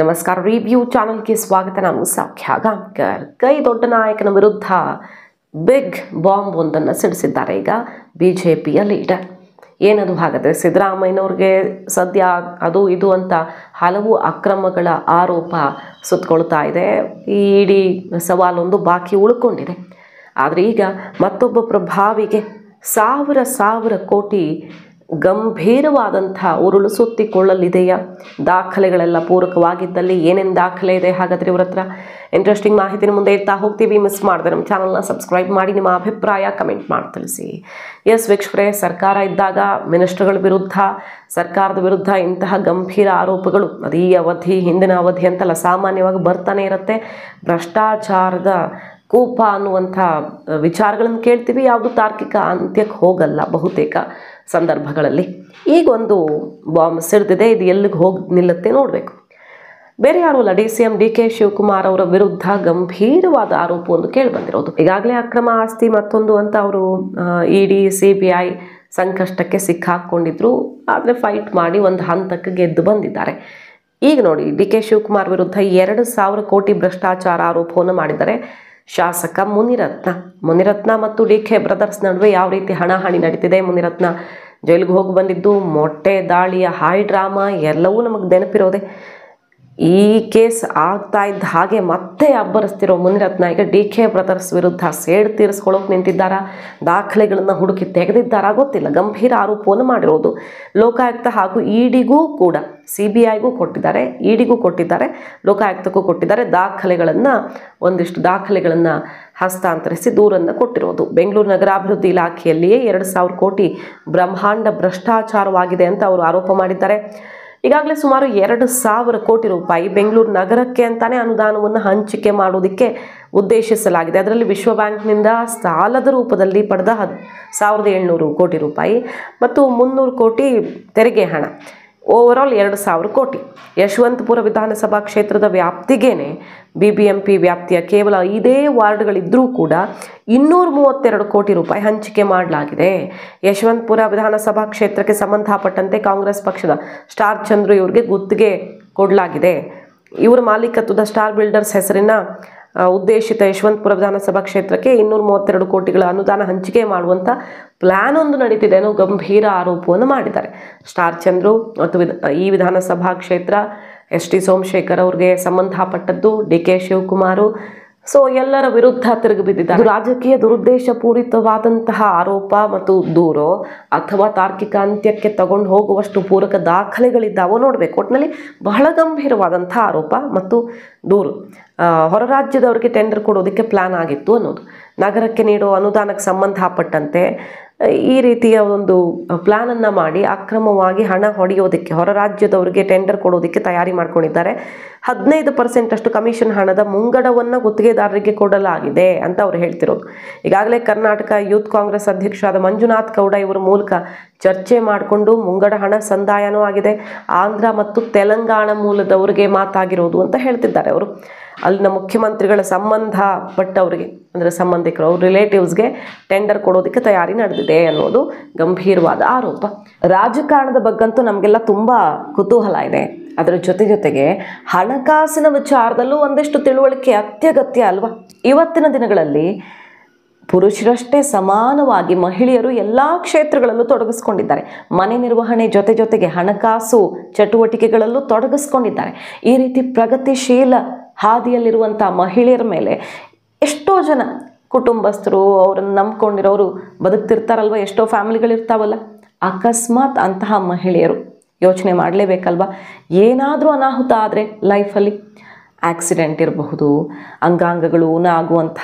ನಮಸ್ಕಾರ. ರಿವ್ಯೂ ಚಾನಲ್ಗೆ ಸ್ವಾಗತ. ನಾನು ಸೌಖ್ಯ ಗಾಂವ್ಕರ್. ಕೈ ದೊಡ್ಡ ನಾಯಕನ ವಿರುದ್ಧ ಬಿಗ್ ಬಾಂಬ್ ಒಂದನ್ನು ಸಿಡಿಸಿದ್ದಾರೆ ಈಗ ಬಿಜೆಪಿಯ ಲೀಡರ್. ಏನದು ಹಾಗಾದರೆ? ಸಿದ್ದರಾಮಯ್ಯನವ್ರಿಗೆ ಸದ್ಯ ಅದು ಇದು ಅಂತ ಹಲವು ಅಕ್ರಮಗಳ ಆರೋಪ ಸುತ್ತಕೊಳ್ತಾ ಇದೆ. ಈ ಇಡೀ ಸವಾಲೊಂದು ಬಾಕಿ ಉಳ್ಕೊಂಡಿದೆ. ಆದರೆ ಈಗ ಮತ್ತೊಬ್ಬ ಪ್ರಭಾವಿಗೆ ಸಾವಿರ ಕೋಟಿ ಗಂಭೀರವಾದಂಥ ಉರುಳು ಸುತ್ತಿಕೊಳ್ಳಲಿದೆಯಾ? ದಾಖಲೆಗಳೆಲ್ಲ ಪೂರಕವಾಗಿದ್ದಲ್ಲಿ ಏನೇನು ದಾಖಲೆ ಇದೆ ಹಾಗಾದರೆ ಇವ್ರ ಹತ್ರ? ಇಂಟ್ರೆಸ್ಟಿಂಗ್ ಮಾಹಿತಿನ ಮುಂದೆ ಇರ್ತಾ ಹೋಗ್ತೀವಿ. ಮಿಸ್ ಮಾಡಿದ್ರೆ ನಮ್ಮ ಚಾನಲ್ನ ಸಬ್ಸ್ಕ್ರೈಬ್ ಮಾಡಿ, ನಿಮ್ಮ ಅಭಿಪ್ರಾಯ ಕಮೆಂಟ್ ಮಾಡಿ ತಿಳಿಸಿ. ಎಸ್ ವೀಕ್ಷಕರೇ, ಸರ್ಕಾರ ಇದ್ದಾಗ ಮಿನಿಸ್ಟರ್ಗಳ ವಿರುದ್ಧ, ಸರ್ಕಾರದ ವಿರುದ್ಧ ಇಂತಹ ಗಂಭೀರ ಆರೋಪಗಳು ಅದು ಈ ಅವಧಿ ಹಿಂದಿನ ಅವಧಿ ಅಂತಲ್ಲ, ಸಾಮಾನ್ಯವಾಗಿ ಬರ್ತಾನೆ ಇರುತ್ತೆ. ಭ್ರಷ್ಟಾಚಾರದ ಕೂಪ ಅನ್ನುವಂಥ ವಿಚಾರಗಳನ್ನು ಕೇಳ್ತೀವಿ. ಯಾವುದು ತಾರ್ಕಿಕ ಅಂತ್ಯಕ್ಕೆ ಹೋಗಲ್ಲ ಬಹುತೇಕ ಸಂದರ್ಭಗಳಲ್ಲಿ. ಈಗೊಂದು ಬಾಂಬ್ ಸಿಡಿದಿದೆ. ಇದು ಎಲ್ಲಿಗೆ ಹೋಗಿ ನಿಲ್ಲುತ್ತೆ ನೋಡಬೇಕು. ಬೇರೆ ಯಾರು ಅಲ್ಲ, DCM DK ಶಿವಕುಮಾರ್ ಅವರ ವಿರುದ್ಧ ಗಂಭೀರವಾದ ಆರೋಪ ಒಂದು ಕೇಳಿ ಬಂದಿರೋದು. ಈಗಾಗಲೇ ಅಕ್ರಮ ಆಸ್ತಿ ಮತ್ತೊಂದು ಅಂತ ಅವರು ED CBI ಸಂಕಷ್ಟಕ್ಕೆ ಸಿಕ್ಕಾಕೊಂಡಿದ್ರು. ಆದರೆ ಫೈಟ್ ಮಾಡಿ ಒಂದು ಹಂತಕ್ಕೆ ಗೆದ್ದು ಬಂದಿದ್ದಾರೆ. ಈಗ ನೋಡಿ, DK ಶಿವಕುಮಾರ್ ವಿರುದ್ಧ 2,000 ಕೋಟಿ ಭ್ರಷ್ಟಾಚಾರ ಆರೋಪವನ್ನು ಮಾಡಿದ್ದಾರೆ ಶಾಸಕ ಮುನಿರತ್ನ ಮತ್ತು DK ಬ್ರದರ್ಸ್ ನಡುವೆ ಯಾವ ರೀತಿ ಹಣಾಹಣಿ ನಡೀತಿದೆ. ಮುನಿರತ್ನ ಜೈಲಿಗೆ ಹೋಗಿ ಬಂದಿದ್ದು, ಮೊಟ್ಟೆ ದಾಳಿಯ ಹಾಯ್ ಡ್ರಾಮಾ ಎಲ್ಲವೂ ನಮಗೆ ನೆನಪಿರೋದೆ. ಈ ಕೇಸ್ ಆಗ್ತಾ ಇದ್ದ ಹಾಗೆ ಮತ್ತೆ ಅಬ್ಬರಿಸ್ತಿರೋ ಮುನಿರತ್ನ ಈಗ DK ಬ್ರದರ್ಸ್ ವಿರುದ್ಧ ಸೇಡು ತೀರಿಸ್ಕೊಳ್ಳೋಕೆ ನಿಂತಿದ್ದಾರಾ, ದಾಖಲೆಗಳನ್ನು ಹುಡುಕಿ ತೆಗೆದಿದ್ದಾರಾ ಗೊತ್ತಿಲ್ಲ. ಗಂಭೀರ ಆರೋಪವನ್ನು ಮಾಡಿರೋದು. ಲೋಕಾಯುಕ್ತ ಹಾಗೂ EDಗೂ ಕೂಡ, CBIಗೂ ಕೊಟ್ಟಿದ್ದಾರೆ, EDಗೂ ಕೊಟ್ಟಿದ್ದಾರೆ, ಲೋಕಾಯುಕ್ತಕ್ಕೂ ಕೊಟ್ಟಿದ್ದಾರೆ. ಒಂದಿಷ್ಟು ದಾಖಲೆಗಳನ್ನು ಹಸ್ತಾಂತರಿಸಿ ದೂರನ್ನು ಕೊಟ್ಟಿರೋದು. ಬೆಂಗಳೂರು ನಗರಾಭಿವೃದ್ಧಿ ಇಲಾಖೆಯಲ್ಲಿಯೇ 2,000 ಕೋಟಿ ಬ್ರಹ್ಮಾಂಡ ಭ್ರಷ್ಟಾಚಾರವಾಗಿದೆ ಅಂತ ಅವರು ಆರೋಪ ಮಾಡಿದ್ದಾರೆ. ಈಗಾಗಲೇ ಸುಮಾರು 2,000 ಕೋಟಿ ರೂಪಾಯಿ ಬೆಂಗಳೂರು ನಗರಕ್ಕೆ ಅಂತಾನೆ ಅನುದಾನವನ್ನು ಹಂಚಿಕೆ ಮಾಡೋದಕ್ಕೆ ಉದ್ದೇಶಿಸಲಾಗಿದೆ. ಅದರಲ್ಲಿ ವಿಶ್ವ ಬ್ಯಾಂಕ್ನಿಂದ ಸಾಲದ ರೂಪದಲ್ಲಿ ಪಡೆದ 1,700 ಕೋಟಿ ರೂಪಾಯಿ ಮತ್ತು 300 ಕೋಟಿ ತೆರಿಗೆ ಹಣ, ಓವರಾಲ್ 2,000 ಕೋಟಿ. ಯಶವಂತಪುರ ವಿಧಾನಸಭಾ ಕ್ಷೇತ್ರದ ವ್ಯಾಪ್ತಿಗೇನೆ BBMP ವ್ಯಾಪ್ತಿಯ ಕೇವಲ 5 ವಾರ್ಡ್ಗಳಿದ್ದರೂ ಕೂಡ 232 ಕೋಟಿ ರೂಪಾಯಿ ಹಂಚಿಕೆ ಮಾಡಲಾಗಿದೆ. ಯಶವಂತಪುರ ವಿಧಾನಸಭಾ ಕ್ಷೇತ್ರಕ್ಕೆ ಸಂಬಂಧಪಟ್ಟಂತೆ ಕಾಂಗ್ರೆಸ್ ಪಕ್ಷದ ಸ್ಟಾರ್ ಚಂದ್ರು ಇವರಿಗೆ ಗುತ್ತಿಗೆ ಕೊಡಲಾಗಿದೆ. ಇವರ ಮಾಲೀಕತ್ವದ ಸ್ಟಾರ್ ಬಿಲ್ಡರ್ಸ್ ಹೆಸರಿನ ಉದ್ದೇಶಿತ ಯಶವಂತಪುರ ವಿಧಾನಸಭಾ ಕ್ಷೇತ್ರಕ್ಕೆ 232 ಕೋಟಿಗಳ ಅನುದಾನ ಹಂಚಿಕೆ ಮಾಡುವಂಥ ಪ್ಲ್ಯಾನ್ ಒಂದು ನಡೀತಿದೆ ಅನ್ನೋ ಗಂಭೀರ ಆರೋಪವನ್ನು ಮಾಡಿದ್ದಾರೆ ಸ್ಟಾರ್ ಚಂದ್ರು. ಮತ್ತು ಈ ವಿಧಾನಸಭಾ ಕ್ಷೇತ್ರ ST ಸೋಮಶೇಖರ್ ಅವ್ರಿಗೆ ಸಂಬಂಧಪಟ್ಟದ್ದು, DK ಶಿವಕುಮಾರು. ಸೊ ಎಲ್ಲರ ವಿರುದ್ಧ ತಿರುಗಿ ಬಿದ್ದಿದ್ದಾರೆ. ರಾಜಕೀಯ ದುರುದ್ದೇಶಪೂರಿತವಾದಂತಹ ಆರೋಪ ಮತ್ತು ದೂರೋ ಅಥವಾ ತಾರ್ಕಿಕ ಅಂತ್ಯಕ್ಕೆ ತಗೊಂಡು ಹೋಗುವಷ್ಟು ಪೂರಕ ದಾಖಲೆಗಳಿದ್ದಾವೋ ನೋಡಬೇಕು. ಒಟ್ಟಿನಲ್ಲಿ ಬಹಳ ಗಂಭೀರವಾದಂಥ ಆರೋಪ ಮತ್ತು ದೂರು. ಹೊರ ರಾಜ್ಯದವರಿಗೆ ಟೆಂಡರ್ ಕೊಡೋದಕ್ಕೆ ಪ್ಲ್ಯಾನ್ ಆಗಿತ್ತು ಅನ್ನೋದು, ನಗರಕ್ಕೆ ನೀಡೋ ಅನುದಾನಕ್ಕೆ ಸಂಬಂಧಪಟ್ಟಂತೆ ಈ ರೀತಿಯ ಒಂದು ಪ್ಲ್ಯಾನನ್ನು ಮಾಡಿ ಅಕ್ರಮವಾಗಿ ಹಣ ಹೊಡೆಯೋದಕ್ಕೆ ಹೊರ ರಾಜ್ಯದವರಿಗೆ ಟೆಂಡರ್ ಕೊಡೋದಕ್ಕೆ ತಯಾರಿ ಮಾಡ್ಕೊಂಡಿದ್ದಾರೆ. 15% ಅಷ್ಟು ಕಮಿಷನ್ ಹಣದ ಮುಂಗಡವನ್ನು ಗುತ್ತಿಗೆದಾರರಿಗೆ ಕೊಡಲಾಗಿದೆ ಅಂತ ಅವರು ಹೇಳ್ತಿರೋದು. ಈಗಾಗಲೇ ಕರ್ನಾಟಕ ಯೂತ್ ಕಾಂಗ್ರೆಸ್ ಅಧ್ಯಕ್ಷರಾದ ಮಂಜುನಾಥ್ ಗೌಡ ಇವರ ಮೂಲಕ ಚರ್ಚೆ ಮಾಡಿಕೊಂಡು ಮುಂಗಡ ಹಣ ಸಂದಾಯನೂ ಆಗಿದೆ. ಆಂಧ್ರ ಮತ್ತು ತೆಲಂಗಾಣ ಮೂಲದವರಿಗೆ ಮಾತಾಗಿರೋದು ಅಂತ ಹೇಳ್ತಿದ್ದಾರೆ ಅವರು. ಅಲ್ಲಿನ ಮುಖ್ಯಮಂತ್ರಿಗಳ ಸಂಬಂಧಪಟ್ಟವರಿಗೆ, ಅಂದರೆ ಸಂಬಂಧಿಕರು, ಅವ್ರ ರಿಲೇಟಿವ್ಸ್ಗೆ ಟೆಂಡರ್ ಕೊಡೋದಕ್ಕೆ ತಯಾರಿ ನಡೆದಿದೆ ಅನ್ನೋದು ಗಂಭೀರವಾದ ಆರೋಪ. ರಾಜಕಾರಣದ ಬಗ್ಗಂತೂ ನಮಗೆಲ್ಲ ತುಂಬ ಕುತೂಹಲ ಇದೆ. ಅದರ ಜೊತೆಗೆ ಹಣಕಾಸಿನ ವಿಚಾರದಲ್ಲೂ ಒಂದಿಷ್ಟು ತಿಳುವಳಿಕೆ ಅತ್ಯಗತ್ಯ ಅಲ್ವಾ? ಇವತ್ತಿನ ದಿನಗಳಲ್ಲಿ ಪುರುಷರಷ್ಟೇ ಸಮಾನವಾಗಿ ಮಹಿಳೆಯರು ಎಲ್ಲ ಕ್ಷೇತ್ರಗಳಲ್ಲೂ ತೊಡಗಿಸ್ಕೊಂಡಿದ್ದಾರೆ. ಮನೆ ನಿರ್ವಹಣೆ ಜೊತೆಗೆ ಹಣಕಾಸು ಚಟುವಟಿಕೆಗಳಲ್ಲೂ ತೊಡಗಿಸ್ಕೊಂಡಿದ್ದಾರೆ. ಈ ರೀತಿ ಪ್ರಗತಿಶೀಲ ಹಾದಿಯಲ್ಲಿರುವಂಥ ಮಹಿಳೆಯರ ಮೇಲೆ ಎಷ್ಟೋ ಜನ ಕುಟುಂಬಸ್ಥರು, ಅವರನ್ನು ನಂಬ್ಕೊಂಡಿರೋರು ಬದುಕ್ತಿರ್ತಾರಲ್ವ, ಎಷ್ಟೋ ಫ್ಯಾಮಿಲಿಗಳಿರ್ತಾವಲ್ಲ. ಅಕಸ್ಮಾತ್ ಅಂತಹ ಮಹಿಳೆಯರು ಯೋಚನೆ ಮಾಡಲೇಬೇಕಲ್ವ, ಏನಾದರೂ ಅನಾಹುತ ಆದರೆ ಲೈಫಲ್ಲಿ ಆಕ್ಸಿಡೆಂಟ್ ಇರಬಹುದು, ಅಂಗಾಂಗಗಳು ಆಗುವಂಥ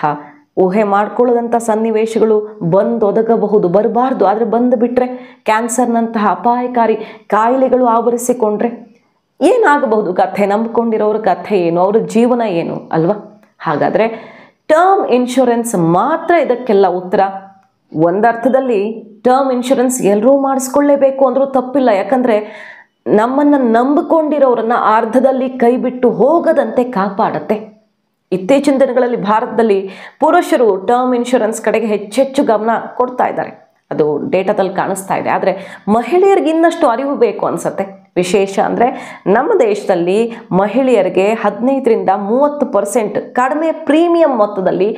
ಊಹೆ ಮಾಡ್ಕೊಳ್ಳೋದಂಥ ಸನ್ನಿವೇಶಗಳು ಬಂದೊದಗಬಹುದು, ಬರಬಾರ್ದು. ಆದರೆ ಬಂದು ಬಿಟ್ಟರೆ ಕ್ಯಾನ್ಸರ್ನಂತಹ ಅಪಾಯಕಾರಿ ಕಾಯಿಲೆಗಳು ಆವರಿಸಿಕೊಂಡ್ರೆ ಏನಾಗಬಹುದು? ಕಥೆ ನಂಬಿಕೊಂಡಿರೋರ ಕಥೆ ಏನು, ಅವ್ರ ಜೀವನ ಏನು ಅಲ್ವಾ? ಹಾಗಾದರೆ ಟರ್ಮ್ ಇನ್ಶೂರೆನ್ಸ್ ಮಾತ್ರ ಇದಕ್ಕೆಲ್ಲ ಉತ್ತರ. ಒಂದರ್ಥದಲ್ಲಿ ಟರ್ಮ್ ಇನ್ಶೂರೆನ್ಸ್ ಎಲ್ಲರೂ ಮಾಡಿಸ್ಕೊಳ್ಳೇಬೇಕು ಅಂದರೂ ತಪ್ಪಿಲ್ಲ. ಯಾಕಂದರೆ ನಮ್ಮನ್ನು ನಂಬಿಕೊಂಡಿರೋರನ್ನ ಅರ್ಧದಲ್ಲಿ ಕೈ ಬಿಟ್ಟು ಹೋಗದಂತೆ ಕಾಪಾಡತ್ತೆ. ಇತ್ತೀಚಿನ ದಿನಗಳಲ್ಲಿ ಭಾರತದಲ್ಲಿ ಪುರುಷರು ಟರ್ಮ್ ಇನ್ಶೂರೆನ್ಸ್ ಕಡೆಗೆ ಹೆಚ್ಚೆಚ್ಚು ಗಮನ ಕೊಡ್ತಾ ಇದ್ದಾರೆ. ಅದು ಡೇಟಾದಲ್ಲಿ ಕಾಣಿಸ್ತಾ ಇದೆ. ಆದರೆ ಮಹಿಳೆಯರಿಗೆ ಇನ್ನಷ್ಟು ಅರಿವು ಬೇಕು ಅನಿಸುತ್ತೆ. ವಿಶೇಷ ಅಂದರೆ ನಮ್ಮ ದೇಶದಲ್ಲಿ ಮಹಿಳೆಯರಿಗೆ 15% ಕಡಿಮೆ ಪ್ರೀಮಿಯಂ ಮೊತ್ತದಲ್ಲಿ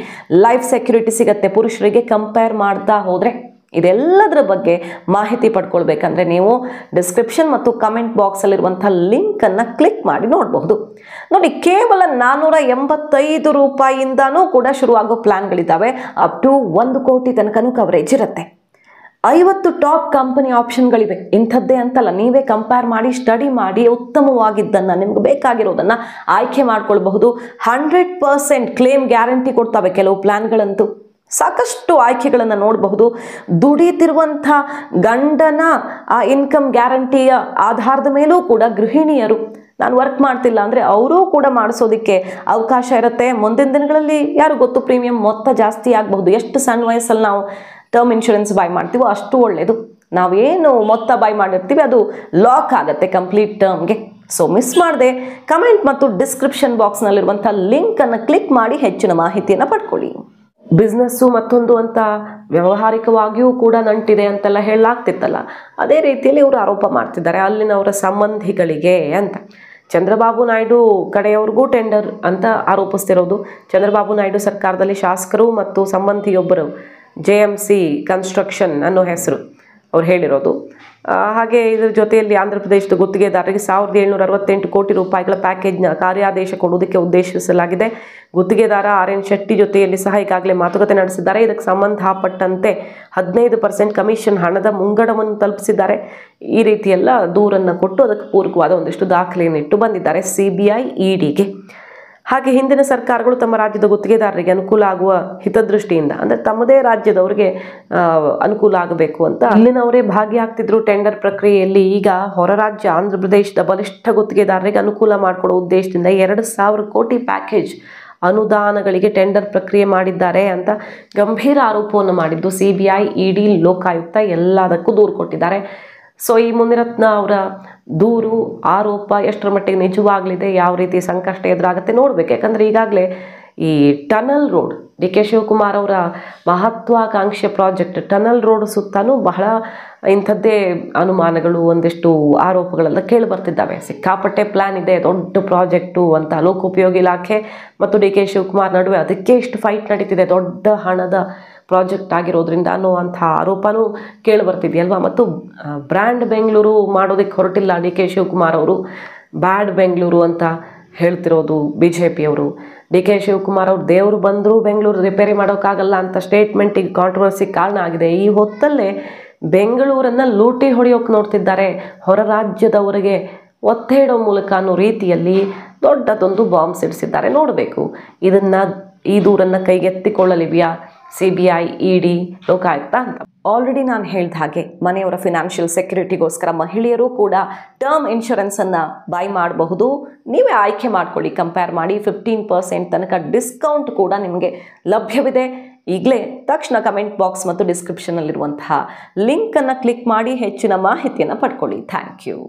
ಲೈಫ್ ಸೆಕ್ಯೂರಿಟಿ ಸಿಗುತ್ತೆ ಪುರುಷರಿಗೆ ಕಂಪೇರ್ ಮಾಡ್ತಾ ಹೋದರೆ. ಇದೆಲ್ಲದರ ಬಗ್ಗೆ ಮಾಹಿತಿ ಪಡ್ಕೊಳ್ಬೇಕಂದ್ರೆ ನೀವು ಡಿಸ್ಕ್ರಿಪ್ಷನ್ ಮತ್ತು ಕಮೆಂಟ್ ಬಾಕ್ಸಲ್ಲಿರುವಂಥ ಲಿಂಕನ್ನು ಕ್ಲಿಕ್ ಮಾಡಿ ನೋಡಬಹುದು. ನೋಡಿ, ಕೇವಲ 485 ರೂಪಾಯಿಯಿಂದನೂ ಕೂಡ ಶುರುವಾಗೋ ಪ್ಲ್ಯಾನ್ಗಳಿದ್ದಾವೆ. ಅಪ್ ಟು 1 ಕೋಟಿ ತನಕನೂ ಕವರೇಜ್ ಇರುತ್ತೆ. 50 ಟಾಪ್ ಕಂಪನಿ ಆಪ್ಷನ್ಗಳಿವೆ. ಇಂಥದ್ದೇ ಅಂತಲ್ಲ, ನೀವೇ ಕಂಪೇರ್ ಮಾಡಿ ಸ್ಟಡಿ ಮಾಡಿ ಉತ್ತಮವಾಗಿದ್ದನ್ನು ನಿಮ್ಗೆ ಬೇಕಾಗಿರೋದನ್ನು ಆಯ್ಕೆ ಮಾಡ್ಕೊಳ್ಬಹುದು. 100% ಕ್ಲೇಮ್ ಗ್ಯಾರಂಟಿ ಕೊಡ್ತವೆ ಕೆಲವು ಪ್ಲ್ಯಾನ್ಗಳಂತೂ. ಸಾಕಷ್ಟು ಆಯ್ಕೆಗಳನ್ನು ನೋಡಬಹುದು. ದುಡಿತಿರುವಂಥ ಗಂಡನ ಆ ಇನ್ಕಮ್ ಗ್ಯಾರಂಟಿಯ ಆಧಾರದ ಮೇಲೂ ಕೂಡ ಗೃಹಿಣಿಯರು ನಾನು ವರ್ಕ್ ಮಾಡ್ತಿಲ್ಲ ಅಂದರೆ ಅವರೂ ಕೂಡ ಮಾಡಿಸೋದಕ್ಕೆ ಅವಕಾಶ ಇರುತ್ತೆ. ಮುಂದಿನ ದಿನಗಳಲ್ಲಿ ಯಾರು ಗೊತ್ತು, ಪ್ರೀಮಿಯಂ ಮೊತ್ತ ಜಾಸ್ತಿ ಆಗಬಹುದು. ಎಷ್ಟು ಸಣ್ಣ ವಯಸ್ಸಲ್ಲಿ ನಾವು ಟರ್ಮ್ ಇನ್ಶೂರೆನ್ಸ್ ಬೈ ಮಾಡ್ತೀವೋ ಅಷ್ಟು ಒಳ್ಳೆಯದು. ನಾವೇನು ಮೊತ್ತ ಬೈ ಮಾಡಿರ್ತೀವಿ ಅದು ಲಾಕ್ ಆಗುತ್ತೆ ಕಂಪ್ಲೀಟ್ ಟರ್ಮ್ಗೆ. ಸೊ ಮಿಸ್ ಮಾಡದೆ ಕಮೆಂಟ್ ಮತ್ತು ಡಿಸ್ಕ್ರಿಪ್ಷನ್ ಬಾಕ್ಸ್ನಲ್ಲಿರುವಂಥ ಲಿಂಕನ್ನು ಕ್ಲಿಕ್ ಮಾಡಿ ಹೆಚ್ಚಿನ ಮಾಹಿತಿಯನ್ನು ಪಡ್ಕೊಳ್ಳಿ. ಬಿಸ್ನೆಸ್ಸು ಮತ್ತೊಂದು ಅಂತ ವ್ಯಾವಹಾರಿಕವಾಗಿಯೂ ಕೂಡ ನಂಟಿದೆ ಅಂತೆಲ್ಲ ಹೇಳಲಾಗ್ತಿತ್ತಲ್ಲ, ಅದೇ ರೀತಿಯಲ್ಲಿ ಇವರು ಆರೋಪ ಮಾಡ್ತಿದ್ದಾರೆ ಅಲ್ಲಿನವರ ಸಂಬಂಧಿಗಳಿಗೆ ಅಂತ. ಚಂದ್ರಬಾಬು ನಾಯ್ಡು ಕಡೆಯವ್ರಿಗೂ ಟೆಂಡರ್ ಅಂತ ಆರೋಪಿಸ್ತಿರೋದು. ಚಂದ್ರಬಾಬು ನಾಯ್ಡು ಸರ್ಕಾರದಲ್ಲಿ ಶಾಸಕರು ಮತ್ತು ಸಂಬಂಧಿಯೊಬ್ಬರು JMC ಕನ್ಸ್ಟ್ರಕ್ಷನ್ ಅನ್ನೋ ಹೆಸರು ಅವ್ರು ಹೇಳಿರೋದು. ಹಾಗೆ ಇದರ ಜೊತೆಯಲ್ಲಿ ಆಂಧ್ರ ಪ್ರದೇಶದ ಗುತ್ತಿಗೆದಾರರಿಗೆ 1768 ಕೋಟಿ ರೂಪಾಯಿಗಳ ಪ್ಯಾಕೇಜ್ನ ಕಾರ್ಯಾದೇಶ ಕೊಡುವುದಕ್ಕೆ ಉದ್ದೇಶಿಸಲಾಗಿದೆ. ಗುತ್ತಿಗೆದಾರ RN ಶೆಟ್ಟಿ ಜೊತೆಯಲ್ಲಿ ಸಹ ಈಗಾಗಲೇ ಮಾತುಕತೆ ನಡೆಸಿದ್ದಾರೆ. ಇದಕ್ಕೆ ಸಂಬಂಧಪಟ್ಟಂತೆ 15% ಕಮಿಷನ್ ಹಣದ ಮುಂಗಡವನ್ನು ತಲುಪಿಸಿದ್ದಾರೆ. ಈ ರೀತಿಯೆಲ್ಲ ದೂರನ್ನು ಕೊಟ್ಟು ಅದಕ್ಕೆ ಪೂರಕವಾದ ಒಂದಿಷ್ಟು ದಾಖಲೆಯನ್ನು ಇಟ್ಟು ಬಂದಿದ್ದಾರೆ CBI EDಗೆ. ಹಾಗೆ ಹಿಂದಿನ ಸರ್ಕಾರಗಳು ತಮ್ಮ ರಾಜ್ಯದ ಗುತ್ತಿಗೆದಾರರಿಗೆ ಅನುಕೂಲ ಆಗುವ ಹಿತದೃಷ್ಟಿಯಿಂದ ಅಂದರೆ ತಮ್ಮದೇ ರಾಜ್ಯದವರಿಗೆ ಅನುಕೂಲ ಆಗಬೇಕು ಅಂತ ಅಲ್ಲಿನವರೇ ಭಾಗಿಯಾಗ್ತಿದ್ರು ಟೆಂಡರ್ ಪ್ರಕ್ರಿಯೆಯಲ್ಲಿ. ಈಗ ಹೊರ ರಾಜ್ಯ ಆಂಧ್ರ ಪ್ರದೇಶದ ಬಲಿಷ್ಠ ಗುತ್ತಿಗೆದಾರರಿಗೆ ಅನುಕೂಲ ಮಾಡಿಕೊಡೋ ಉದ್ದೇಶದಿಂದ 2,000 ಕೋಟಿ ಪ್ಯಾಕೇಜ್ ಅನುದಾನಗಳಿಗೆ ಟೆಂಡರ್ ಪ್ರಕ್ರಿಯೆ ಮಾಡಿದ್ದಾರೆ ಅಂತ ಗಂಭೀರ ಆರೋಪವನ್ನು ಮಾಡಿದ್ದು CBI ED ಲೋಕಾಯುಕ್ತ ಎಲ್ಲದಕ್ಕೂ ದೂರು ಕೊಟ್ಟಿದ್ದಾರೆ. ಸೊ ಈ ಮುನಿರತ್ನ ಅವರ ದೂರು ಆರೋಪ ಎಷ್ಟರ ಮಟ್ಟಿಗೆ ನಿಜವಾಗಲಿದೆ, ಯಾವ ರೀತಿ ಸಂಕಷ್ಟ ಎದುರಾಗುತ್ತೆ ನೋಡಬೇಕು. ಯಾಕಂದರೆ ಈಗಾಗಲೇ ಈ ಟನಲ್ ರೋಡ್ DK ಶಿವಕುಮಾರ್ ಅವರ ಮಹತ್ವಾಕಾಂಕ್ಷೆ ಪ್ರಾಜೆಕ್ಟ್ ಟನಲ್ ರೋಡ್ ಸುತ್ತಲೂ ಬಹಳ ಇಂಥದ್ದೇ ಅನುಮಾನಗಳು ಒಂದಿಷ್ಟು ಆರೋಪಗಳೆಲ್ಲ ಕೇಳಿ ಬರ್ತಿದ್ದಾವೆ. ಸಿಕ್ಕಾಪಟ್ಟೆ ಪ್ಲ್ಯಾನ್ ಇದೆ, ದೊಡ್ಡ ಪ್ರಾಜೆಕ್ಟು ಅಂತ ಲೋಕೋಪಯೋಗಿ ಇಲಾಖೆ ಮತ್ತು DK ಶಿವಕುಮಾರ್ ನಡುವೆ ಅದಕ್ಕೆ ಇಷ್ಟು ಫೈಟ್ ನಡೀತಿದೆ, ದೊಡ್ಡ ಹಣದ ಪ್ರಾಜೆಕ್ಟ್ ಆಗಿರೋದ್ರಿಂದ ಅನ್ನುವಂಥ ಆರೋಪನೂ ಕೇಳಿ ಬರ್ತಿದೆಯಲ್ವಾ. ಮತ್ತು ಬ್ರ್ಯಾಂಡ್ ಬೆಂಗಳೂರು ಮಾಡೋದಕ್ಕೆ ಹೊರಟಿಲ್ಲ DK ಶಿವಕುಮಾರ್ ಅವರು, ಬ್ಯಾಡ್ ಬೆಂಗಳೂರು ಅಂತ ಹೇಳ್ತಿರೋದು BJPಯವರು. DK ಶಿವಕುಮಾರ್ ಅವರು ದೇವರು ಬಂದರೂ ಬೆಂಗಳೂರು ರಿಪೇರಿ ಮಾಡೋಕ್ಕಾಗಲ್ಲ ಅಂತ ಸ್ಟೇಟ್ಮೆಂಟಿಗೆ ಕಾಂಟ್ರವರ್ಸಿ ಕಾರಣ ಆಗಿದೆ. ಈ ಹೊತ್ತಲ್ಲೇ ಬೆಂಗಳೂರನ್ನು ಲೂಟಿ ಹೊಡೆಯೋಕೆ ನೋಡ್ತಿದ್ದಾರೆ, ಹೊರ ರಾಜ್ಯದವರಿಗೆ ಒತ್ತೆ ಇಡೋ ಮೂಲಕ ಅನ್ನೋ ರೀತಿಯಲ್ಲಿ ದೊಡ್ಡದೊಂದು ಬಾಂಬ್ ಸಿಡಿಸಿದ್ದಾರೆ. ನೋಡಬೇಕು ಈ ದೂರನ್ನು ಕೈಗೆತ್ತಿಕೊಳ್ಳಲಿವೆಯಾ CBI ED ಲೋಕಾಯುಕ್ತ ಅಂತ. ಆಲ್ರೆಡಿ ನಾನು ಹೇಳಿದ ಹಾಗೆ ಮನೆಯವರ ಫಿನಾನ್ಷಿಯಲ್ ಸೆಕ್ಯೂರಿಟಿಗೋಸ್ಕರ ಮಹಿಳೆಯರು ಕೂಡ ಟರ್ಮ್ ಇನ್ಶೂರೆನ್ಸನ್ನು ಬೈ ಮಾಡಬಹುದು. ನೀವೇ ಆಯ್ಕೆ ಮಾಡ್ಕೊಳ್ಳಿ, ಕಂಪೇರ್ ಮಾಡಿ. 15% ತನಕ ಡಿಸ್ಕೌಂಟ್ ಕೂಡ ನಿಮಗೆ ಲಭ್ಯವಿದೆ. ಈಗಲೇ ತಕ್ಷಣ ಕಮೆಂಟ್ ಬಾಕ್ಸ್ ಮತ್ತು ಡಿಸ್ಕ್ರಿಪ್ಷನಲ್ಲಿರುವಂತಹ ಲಿಂಕನ್ನು ಕ್ಲಿಕ್ ಮಾಡಿ ಹೆಚ್ಚಿನ ಮಾಹಿತಿಯನ್ನು ಪಡ್ಕೊಳ್ಳಿ. Thank you.